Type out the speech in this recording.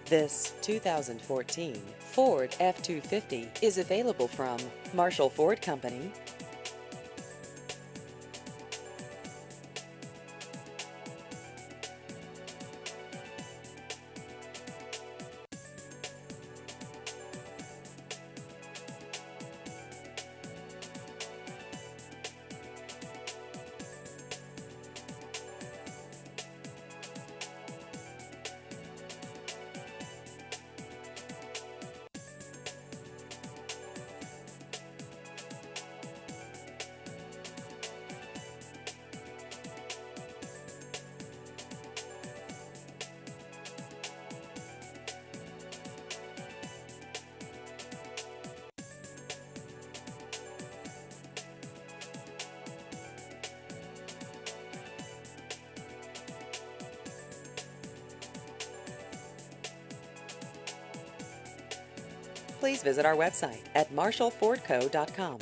This 2014 Ford F-250 is available from Marshall Ford Company. Please visit our website at marshallfordco.com.